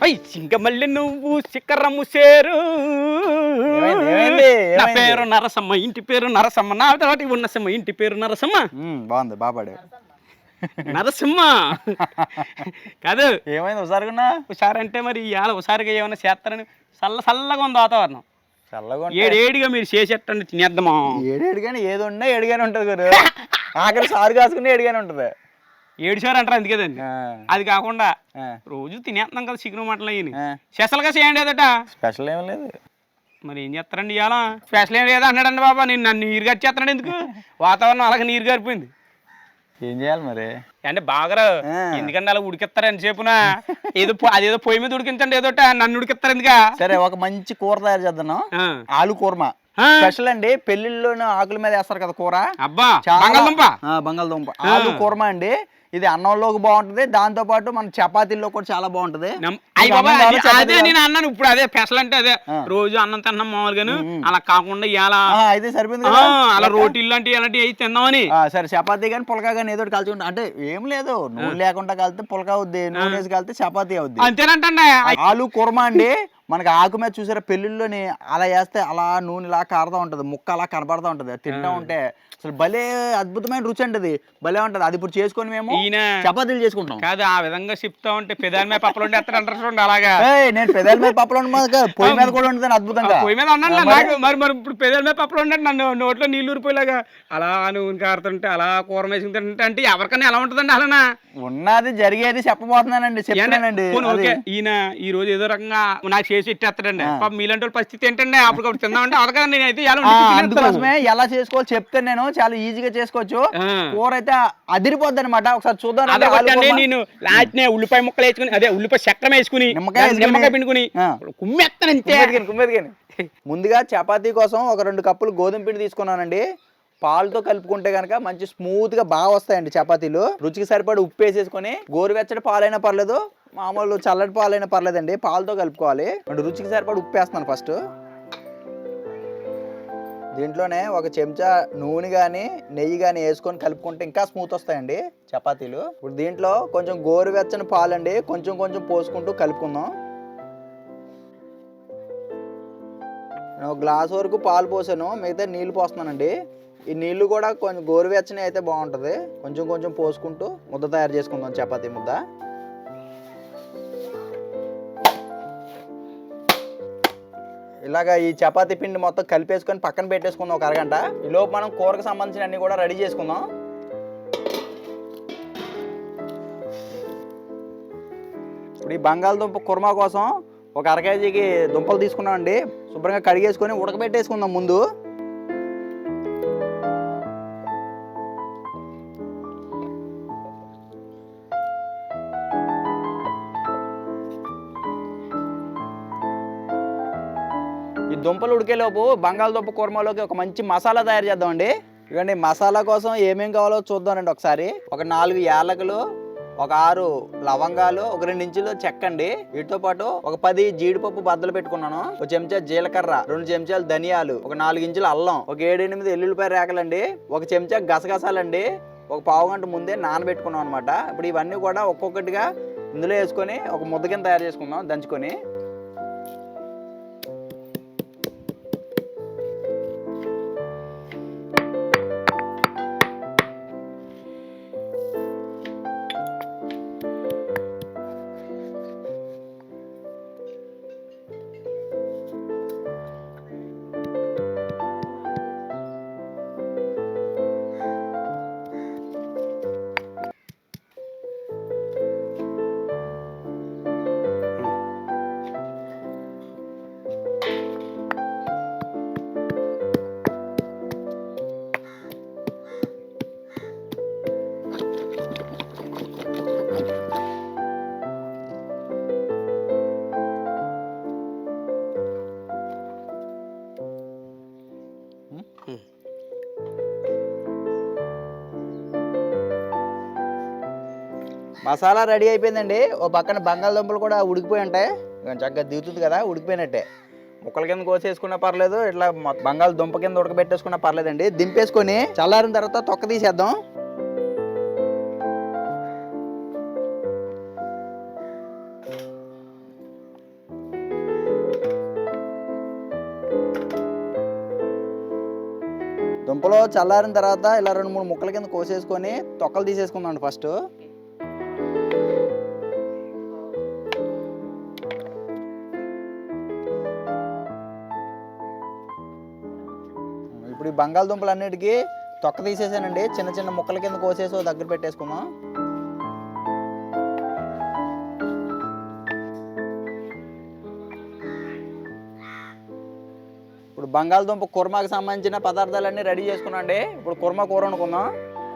అయ్ సింగ మళ్ళీ నువ్వు శిఖరము చేరు. నా పేరు నరసమ్మ, ఇంటి పేరు నరసమ్మ, నా తోటి ఉన్న సమ్మ, ఇంటి పేరు నరసమ్మ. బాగుంది, బాపాడు. నరసింహ కాదు, ఏమైంది హుషారుగా? హుషారంటే మరి ఇవాళ హుషారుగా ఏమైనా చేస్తారని చల్లగా ఉంది వాతావరణం. చల్లగా ఏడేడిగా మీరు చేసేటండి తినేద్దామా? ఏడేడిగానే ఏది ఉన్నా ఏడిగానే ఉంటుంది గురు. ఆఖరి సారు కాసుకుని ఏడిగానే ఉంటుంది. 7 సార్లు అంటారు అంతే కదండి. అది కాకుండా రోజు తినేస్తున్నాం కదా చికెన్ మటన్ అయ్యి, స్పెషల్గా చేయండి అదట. స్పెషల్ ఏం లేదు. మరి ఏం చేస్తారండి ఇవాళ? స్పెషల్ ఏం లేదా అన్నాడండి బాబా. నన్ను నీరు గడిచేస్తున్నాడు ఎందుకు? వాతావరణం అలాగే నీరు గారిపోయింది. ఏం చేయాలి మరి? అంటే బాగా ఎందుకంటే అలా ఉడికిస్తారు ఎంతసేపున ఏదో అదేదో పొయ్యి మీద ఉడికించండి, ఏదో నన్ను ఉడికిస్తారు ఎందుక. సరే, ఒక మంచి కూర తయారు చేద్దాం. ఆలు కూరమా స్పెషల్ అండి. పెళ్లిళ్ళలోనే ఆకుల మీద వేస్తారు కదా కూర. అబ్బా, బంగాళదుంప. బంగాళదుంప ఆలు కూరమా అండి. ఇది అన్నంలోకి బాగుంటది, దాంతో పాటు మన చపాతీల్లో కూడా చాలా బాగుంటది. అదే నేను అన్నాను ఇప్పుడు, అదే స్పెషల్ అంటే అదే. రోజు అన్నం తిన్నాం మామూలుగాను, అలా కాకుండా ఇలా అయితే సరిపోయింది. అలా రోటీలు లాంటివి అలాంటివి అయితే తిన్నామని. సరే, చపాతీ కానీ పులకా కానీ ఏదో కలుచుకుంటా. అంటే ఏం లేదు, నూనె లేకుండా కలితే పులకా అవుద్ది, నూనె వేసి కలితే చపాతీ అవుద్ది. అంతేనంటండి. ఆలు కుర్మా అండి. మనకి ఆకు మీద చూసారా పెళ్లిళ్ళలోని అలా వేస్తే అలా నూనె ఇలా కారుతూ ఉంటది, ముక్క అలా కనబడతా ఉంటది. తింటా ఉంటే అసలు భలే అద్భుతమైన రుచి అంటది, భలే ఉంటది. అది ఇప్పుడు చేసుకొని మేము చపాతీలు చేసుకుంటాం. కాదు, ఆ విధంగా చెప్తా ఉంటే పెదాల మీద పప్పులు అంటారు అలాగా. నేను పెదాల మీద పప్పులు పొయ్యి మీద కూడా ఉంటుంది అద్భుతంగా. పొయ్యి మీద అన్నాను నాకు. మరి ఇప్పుడు పెదాల మీద పప్పులు ఉంటే నన్ను నోట్లో నీళ్ళు ఊరిపోయేలాగా అలా నూనె కారుతుంటే అలా కూర వేసుకుని తింటే అంటే ఎవరికైనా ఎలా ఉంటుందండి అలానా? ఉన్నది జరిగేది చెప్పబోతున్నానండి, చెప్తానండి. ఈయన ఈ రోజు ఏదో రకంగా నాకు చేసి ఇట్టేస్తాడండి. పాపం మీలాంటి వాళ్ళ పరిస్థితి ఏంటంటే అప్పటికప్పుడు తిందామంటే అవగా నేనైతే అందుకోసమే ఎలా చేసుకోవాలి చెప్తే నేను చాలా ఈజీగా చేసుకోవచ్చు. కూర అయితే అదిరిపోద్ది అనమాట. ఒకసారి చూద్దాం. నేను లాట్నే ఉల్లిపాయ ముక్కలు వేసుకుని, అదే ఉల్లిపాయ చక్రం వేసుకుని, నిమ్మకాయ పిండుకుని కుమ్మెత్తాను. ముందుగా చపాతీ కోసం ఒక 2 కప్పులు గోధుమ పిండి తీసుకున్నానండి. పాలతో కలుపుకుంటే కనుక మంచి స్మూత్ గా బాగా వస్తాయండి చపాతీలు. రుచికి సరిపడి ఉప్పు వేసేసుకొని, గోరువెచ్చటి పాలైనా పర్లేదు, మామూలు చల్లటి పాలైనా పర్లేదండి, పాలతో కలుపుకోవాలి. రుచికి సరిపడి ఉప్పు వేస్తున్నాను ఫస్ట్. దీంట్లోనే ఒక చెంచా నూనె కానీ నెయ్యి కానీ వేసుకొని కలుపుకుంటే ఇంకా స్మూత్ వస్తాయండి చపాతీలు. ఇప్పుడు దీంట్లో కొంచెం గోరువెచ్చని పాలండి కొంచెం కొంచెం పోసుకుంటూ కలుపుకుందాం. నేను 1 గ్లాస్ వరకు పాలు పోసాను, మిగతా నీళ్లు పోస్తున్నానండి. ఈ నీళ్లు కూడా కొంచెం గోరువెచ్చని అయితే బాగుంటుంది. కొంచెం కొంచెం పోసుకుంటూ ముద్ద తయారు చేసుకుందాం, చపాతీ ముద్ద. ఇలాగా ఈ చపాతీ పిండి మొత్తం కలిపేసుకొని పక్కన పెట్టేసుకుందాం ఒక అరగంట. ఈలోపు మనం కూరకు సంబంధించిన అన్ని కూడా రెడీ చేసుకుందాం. ఇప్పుడు ఈ బంగాళదుంప కుర్మా కోసం ఒక 1/2 కేజీకి దుంపలు తీసుకున్నాం అండి. శుభ్రంగా కడిగేసుకొని ఉడకబెట్టేసుకుందాం ముందు. ఈ దుంపలు ఉడికేలోపు బంగాళదుంప కుర్మాలోకి ఒక మంచి మసాలా తయారు చేద్దామండి. ఇవ్వండి, మసాలా కోసం ఏమేమి కావాలో చూద్దామండి ఒకసారి. ఒక 4 యాలకులు, ఒక 6 లవంగాలు, ఒక 2 ఇంచులు చెక్క అండి. వీటితో పాటు ఒక 10 జీడిపప్పు బద్దలు పెట్టుకున్నాను. ఒక చెంచా జీలకర్ర, 2 చెంచాలు ధనియాలు, ఒక 4 ఇంచుల అల్లం, ఒక 7-8 ఎల్లుల్లిపాయ రేకలండి, ఒక చెంచా గసగసాలండి, ఒక పావు గంట ముందే నానబెట్టుకున్నాం అనమాట. ఇప్పుడు ఇవన్నీ కూడా ఒక్కొక్కటిగా ఇందులో వేసుకొని ఒక ముద్ద కింద తయారు చేసుకుందాం దంచుకొని. మసాలా రెడీ అయిపోయిందండి. ఓ పక్కన బంగాళదుంపలు కూడా ఉడికిపోయి ఉంటాయి, చక్కగా దిగుతుంది కదా, ఉడికిపోయినట్టే. ముక్కల కింద కోసేసుకున్నా పర్లేదు, ఇట్లా బంగాళదుంప కింద ఉడకబెట్టేసుకున్నా పర్లేదండి. దింపేసుకొని చల్లారిన తర్వాత తొక్క తీసేద్దాం. దుంపలు చల్లారిన తర్వాత ఇలా 2-3 ముక్కల కింద కోసేసుకొని తొక్కలు తీసేసుకుందాం ఫస్ట్. ఇప్పుడు ఈ బంగాళదుంపలు అన్నిటికీ తొక్క తీసేసానండి. చిన్న చిన్న ముక్కల కింద కోసేసి దగ్గర పెట్టేసుకుందాం. ఇప్పుడు బంగాళదుంప కుర్మాకి సంబంధించిన పదార్థాలన్నీ రెడీ చేసుకున్నాం అండి. ఇప్పుడు కుర్మా కూర వండుకుందాం.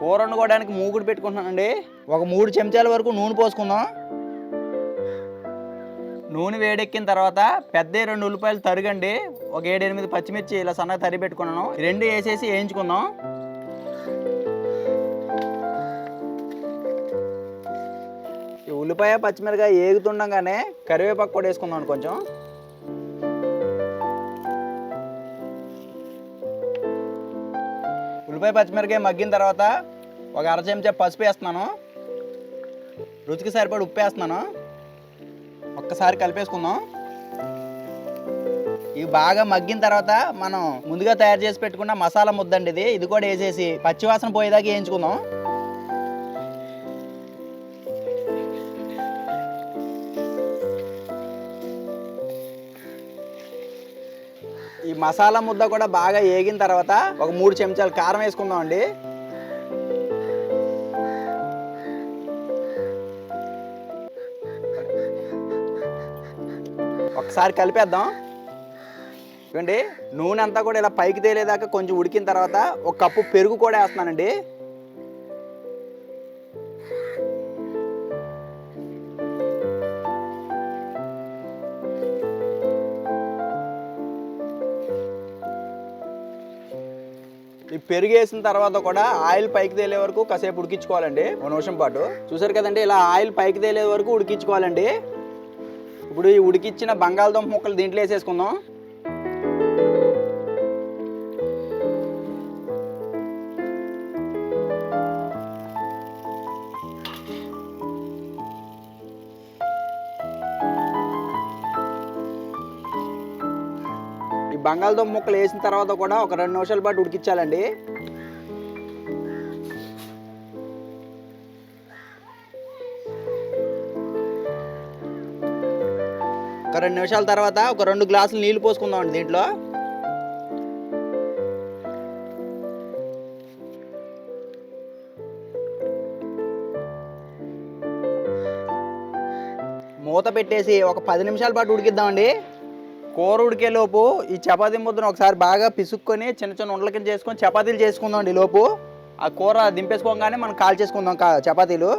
కూర వండుకోవడానికి మూగుడు పెట్టుకుంటున్నానండి. ఒక 3 చెంచాల వరకు నూనె పోసుకుందాం. నూనె వేడెక్కిన తర్వాత పెద్ద 2 ఉల్లిపాయలు తరుగండి. ఒక 7-8 పచ్చిమిర్చి ఇలా సన్నగా తరిగి పెట్టుకున్నాను. 2 వేసేసి వేయించుకుందాం. ఈ ఉల్లిపాయ పచ్చిమిరకాయ ఏగుతుండగానే కరివేపాకు కూడా వేసుకుందాం కొంచెం. ఉల్లిపాయ పచ్చిమిరకాయ మగ్గిన తర్వాత ఒక 1/2 చెంచా పసుపు వేస్తున్నాను. రుచికి సరిపడి ఉప్పు వేస్తున్నాను. ఒక్కసారి కలిపేసుకుందాం. ఇవి బాగా మగ్గిన తర్వాత మనం ముందుగా తయారు చేసి పెట్టుకున్న మసాలా ముద్దండి ఇది కూడా వేసేసి పచ్చివాసన పోయేదాకా వేయించుకుందాం. ఈ మసాలా ముద్ద కూడా బాగా వేగిన తర్వాత ఒక 3 చెంచాలు కారం వేసుకుందాం అండి. ఒకసారి కలిపేద్దాం. చూడండి నూనె అంతా కూడా ఇలా పైకి తేలేదాకా కొంచెం ఉడికిన తర్వాత 1 కప్పు పెరుగు కూడా వేస్తున్నానండి. ఈ పెరుగు వేసిన తర్వాత కూడా ఆయిల్ పైకి తేలే వరకు కాసేపు ఉడికించుకోవాలండి. 1 నిమిషం పాటు. చూసారు కదండి ఇలా ఆయిల్ పైకి తేలే వరకు ఉడికించుకోవాలండి. ఇప్పుడు ఈ ఉడికిచ్చిన బంగాళదుంప ముక్కలు దీంట్లో వేసేసుకుందాం. ఈ బంగాళదుంప ముక్కలు వేసిన తర్వాత కూడా ఒక 2 నిమిషాల పాటు ఉడికించాలండి. ఒక 2 నిమిషాల తర్వాత ఒక 2 గ్లాసులు నీళ్లు పోసుకుందాం అండి దీంట్లో. మూత పెట్టేసి ఒక 10 నిమిషాల పాటు ఉడికిద్దామండి. కూర ఉడికేలోపు ఈ చపాతీ ముద్దను ఒకసారి బాగా పిసుక్కొని చిన్న చిన్న ఉండల కింద చేసుకొని చపాతీలు చేసుకుందాం అండి. లోపు ఆ కూర దింపేసుకోగానే మనం కాల్ చేసుకుందాం చపాతీలు.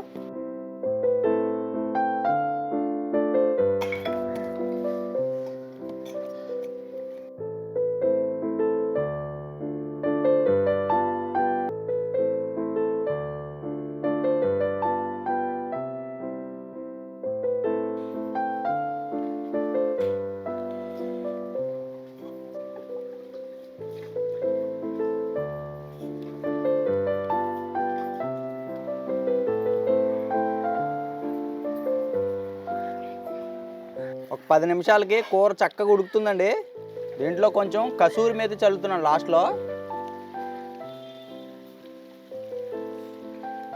ఒక 10 నిమిషాలకి కూర చక్కగా ఉడుకుతుందండి. దీంట్లో కొంచెం కసూరి మేతి చల్లుతున్నాను లాస్ట్లో.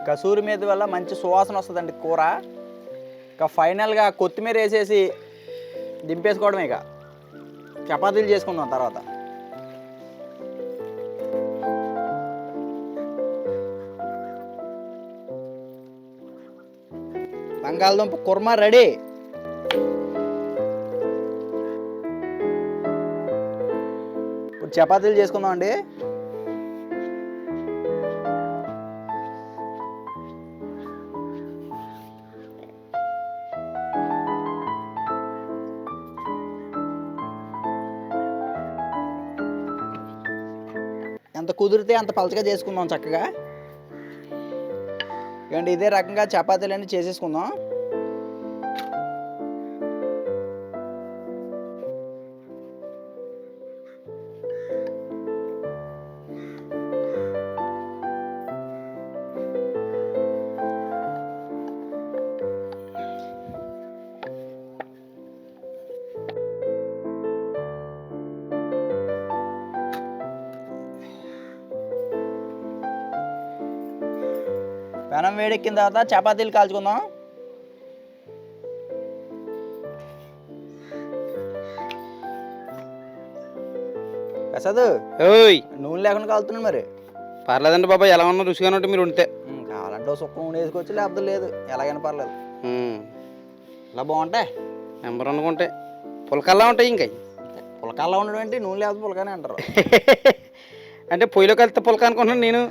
కసూరి మేతి వల్ల మంచి సువాసన వస్తుందండి కూర. ఇక ఫైనల్గా కొత్తిమీర వేసేసి దింపేసుకోవడమే. ఇక చపాతీలు చేసుకుందాం తర్వాత. బంగాళదుంప కుర్మా రెడీ. ఇప్పుడు చపాతీలు చేసుకుందాం అండి. ఎంత కుదిరితే అంత పలచగా చేసుకుందాం చక్కగా. ఇవ్వండి ఇదే రకంగా చపాతీలన్నీ చేసేసుకుందాం. పెనం వేడెక్కిన తర్వాత చపాతీలు కాల్చుకుందాం. ప్రసాద్ ఓయ్ నూనె లేకుండా కాలుతున్నాను మరి. పర్లేదండి బాబా, ఎలా ఉన్నా రుచిగానే ఉంటే మీరు ఉంటే. కావాలంటే సుక్క నూనె వేసుకోవచ్చు, లేకపోతే లేదు, ఎలాగైనా పర్లేదు. ఇలా బాగుంటాయి. నెంబర్ అనుకుంటే పులకల్లా ఉంటాయి. ఇంకా పులకాల్లో ఉండడం ఏంటి, నూనె లేకపోతే పులకానే అంటారు. అంటే పొయ్యిలో కలిస్తే పులక అనుకుంటున్నాను నేను.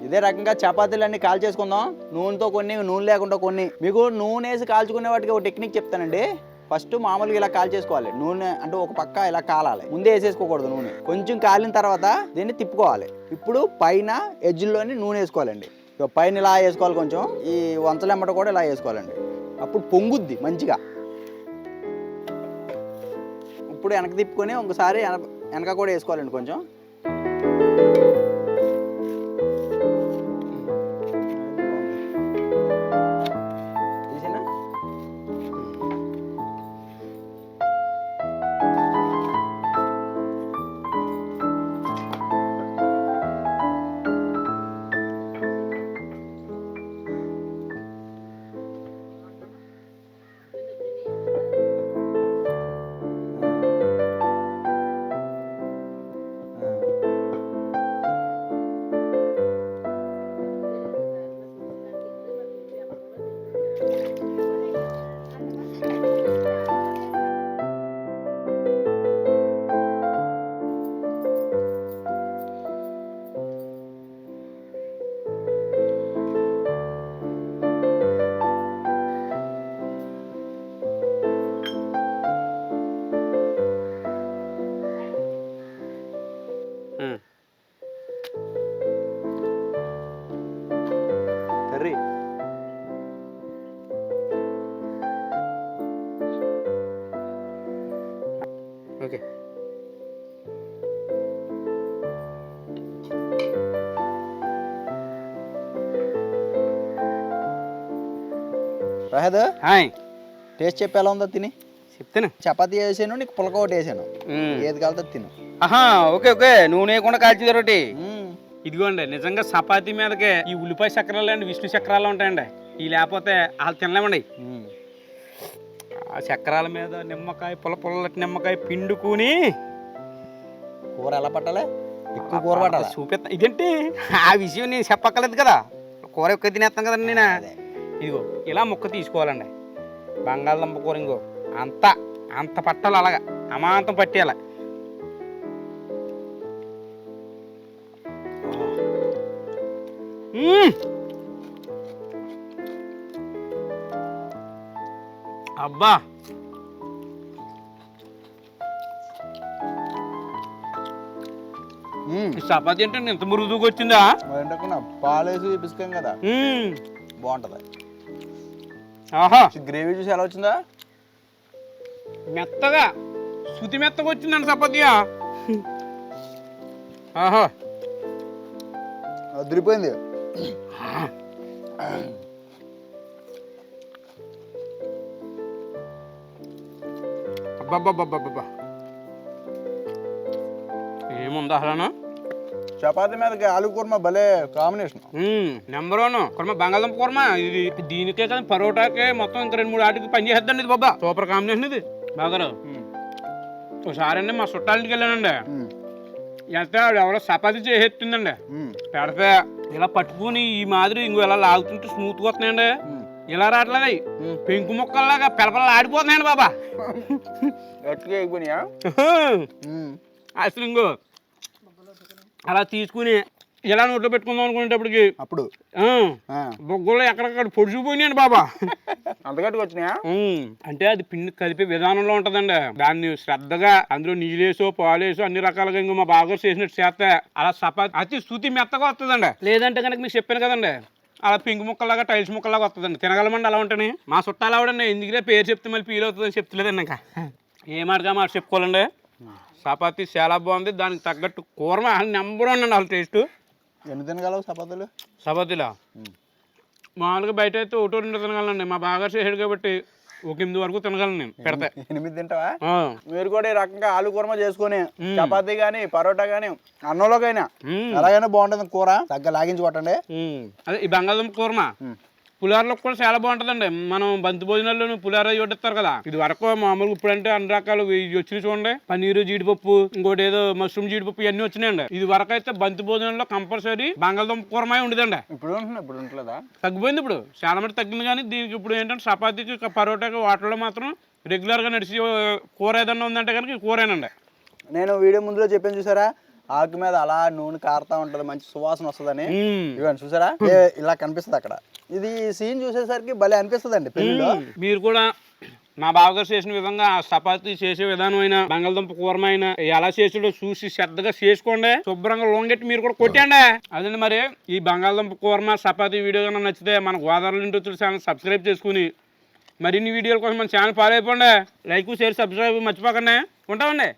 ఇదే రకంగా చపాతీలన్నీ కాల్ చేసుకుందాం. నూనెతో కొన్ని, నూనె లేకుండా కొన్ని. మీకు నూనె వేసి కాల్చుకునే వాటికి ఒక టెక్నిక్ చెప్తానండి. ఫస్ట్ మామూలుగా ఇలా కాల్ చేసుకోవాలి. నూనె అంటే ఒక పక్క ఇలా కాలాలి, ముందే వేసేసుకోకూడదు. నూనె కొంచెం కాలిన తర్వాత దీన్ని తిప్పుకోవాలి. ఇప్పుడు పైన ఎడ్జ్లోని నూనె వేసుకోవాలండి. పైన ఇలా వేసుకోవాలి, కొంచెం ఈ వంచలెమ్మట కూడా ఇలా వేసుకోవాలండి. అప్పుడు పొంగుద్ది మంచిగా. ఇప్పుడు వెనక తిప్పుకొని ఒకసారి వెనక కూడా వేసుకోవాలండి కొంచెం. Curry okay. రహద్ హాయ్, టేస్ట్ చెప్పి ఎలా ఉందో తిని చెప్తాను. చపాతీ వేసాను, నీకు పులక ఒకటి వేసాను. ఏది కాలుతో తిను. ఆహా ఓకే ఓకే. నూనె వేయకుండా కాల్చింది ఒకటి. ఇదిగోండి, నిజంగా చపాతీ మీదకే ఈ ఉల్లిపాయ చక్రాలు అండి, విష్ణు చక్రాలు ఉంటాయండి. ఇవి లేకపోతే వాళ్ళు తినలేమండి. ఆ చక్రాల మీద నిమ్మకాయ, పుల్లటి నిమ్మకాయ పిండుకుని కూర ఎలా పట్టాలి, ఎక్కువ కూర పట్టాలి చూపిస్తా. ఇదేంటి ఆ విషయం నేను చెప్పక్కర్లేదు కదా, కూర ఎక్కువ తినేస్తాను కదండి నేను. ఇదిగో ఇలా ముక్క తీసుకోవాలండి. బంగాళదుంప కూర ఇంకో అంత పట్టాలి, అలాగా అమాంతం పట్టేయాలి. అబ్బా చపాతీ అంటే ఇంత మురుగుదూగా వచ్చిందా? పాలేసి పిసుకాం కదా, బాగుంటది. ఆహా, గ్రేవీ చూసి ఎలా వచ్చిందా? మెత్తగా శృతి మెత్తగా వచ్చిందండి చపాతీ. ఆహా, అదిరిపోయింది. అబ్బబ్బబ్బబ్బబ్బా, ఏముందా అసలు? చపాతీ మీదకి ఆలు కుర్మా భలే కాంబినేషన్. నెంబర్ 1 కుర్మా, బంగాళదుంప కుర్మా. ఇది దీనికే కదా, పరోటాకే మొత్తం ఇంకా 2-3 ఆటికి పని చేద్దండి ఇది బాబా. సూపర్ కాంబినేషన్ ఇది బాగా. ఒకసారి అండి మా చుట్టాలింటికి వెళ్ళానండి. ఎంత ఎవరో చపాతీ చేసేస్తుందండి. పెడితే ఇలా పట్టుకుని ఈ మాదిరి ఇంకో ఇలా లాగుతుంటే స్మూత్గా వస్తున్నాయండి. ఇలా రావట్లేదు, పెంకు ముక్కల్లాగా పిలపల ఆడిపోతున్నాయండి బాబా. అసలు ఇంకో అలా తీసుకుని ఇలా నోట్లో పెట్టుకుందాం అనుకునేటప్పటికి అప్పుడు బొగ్గలో ఎక్కడెక్కడ పొడిచిపోయినాయండి బాబా. అంతగట్టుకు వచ్చినాయా? అంటే అది పిండి కలిపే విధానంలో ఉంటదండి. దాన్ని శ్రద్ధగా అందులో నీళ్ళేసో పాలేసో అన్ని రకాలుగా ఇంకో మా బాగా చేసినట్టు చేస్తే అలా చపాతీ అతి శృతి మెత్తగా వస్తుందండి. లేదంటే కనుక మీకు చెప్పాను కదండి, అలా పింక్ ముక్కలాగా టైల్స్ ముక్కలాగా వస్తుందండి. తినగలమండి అలా ఉంటాయి. మా చుట్టాలు ఆవిడండి ఎందుకులే పేరు చెప్తే మళ్ళీ ఫీల్ అవుతుందని చెప్తలేదండి. ఇంకా ఏ మాటగా మాట చెప్పుకోవాలండి. చపాతీ చాలా బాగుంది, దానికి తగ్గట్టు కూరమ నెంబర్ 1 అండి. అసలు టేస్ట్ ఎన్ని తినగలవు చపాతీలు? చపాతీలా మామూలుగా బయట అయితే 1-2 తినగలండి. మా బాగా చేసాడు కాబట్టి ఒక 8 వరకు తినగలను నేను పెడతా. 8 తింటావా? మీరు కూడా ఈ రకంగా ఆలు కూర్మ చేసుకొని చపాతీ కానీ పరోటా కానీ అన్నంలోకైనా ఎలాగైనా బాగుంటుంది కూర. తగ్గ లాగించి కొట్టండి. అదే ఈ బంగాళదుంప కూరమ పులిహోరలో కూడా చాలా బాగుంటుందండి. మనం బంతి భోజనాల్లో పులిహోర చూడిస్తారు కదా, ఇది వరకు మామూలుగా ఇప్పుడంటే అన్ని రకాలు వచ్చినాయి చూడండి. పన్నీరు జీడిపప్పు, ఇంకోటి ఏదో మష్రూమ్ జీడిపప్పు ఇవన్నీ వచ్చినాయండి. ఇది వరకు అయితే బంతి భోజనంలో కంపల్సరీ బంగాళదుంప కూరమే ఉండదండి. ఇప్పుడు ఉంటుందా? తగ్గిపోయింది. ఇప్పుడు చాలా మంది తగ్గింది. కానీ దీనికి ఇప్పుడు ఏంటంటే చపాతీకి పరోటాకి వాటిలో మాత్రం రెగ్యులర్గా నడిచి కూర ఏదన్నా ఉందంటే కనుక ఈ కూరేనండి. నేను వీడియో ముందులో చెప్పాను చూసారా, ఆకు మీద అలా నూనె కారుతా ఉంటది, మంచి సువాసన వస్తుందని. ఇవన్నీ చూసారా, ఇలా కనిపిస్తుంది అక్కడ. ఇది సీన్ చూసేసరికి భలే అనిపిస్తుంది అండి పెళ్లిలో. మీరు కూడా మా బావగారు చేసిన విధంగా చపాతీ చేసే విధానం అయినా బంగాళదుంప కూరమ అయినా ఎలా చేసాడో చూసి శ్రద్ధగా చేసుకోండి. శుభ్రంగా లొంగెట్టి మీరు కూడా కొట్టండి. అదండి మరి ఈ బంగాళదుంప కూరమ చపాతీ వీడియో కన్నా నచ్చితే మన గోదావరి ఇంటి ఛానల్ సబ్స్క్రైబ్ చేసుకుని మరిన్ని వీడియోల కోసం మన ఛానల్ ఫాలో అయిపోండి. లైక్ షేర్ సబ్స్క్రైబ్ మర్చిపోకండి. ఉంటామండి.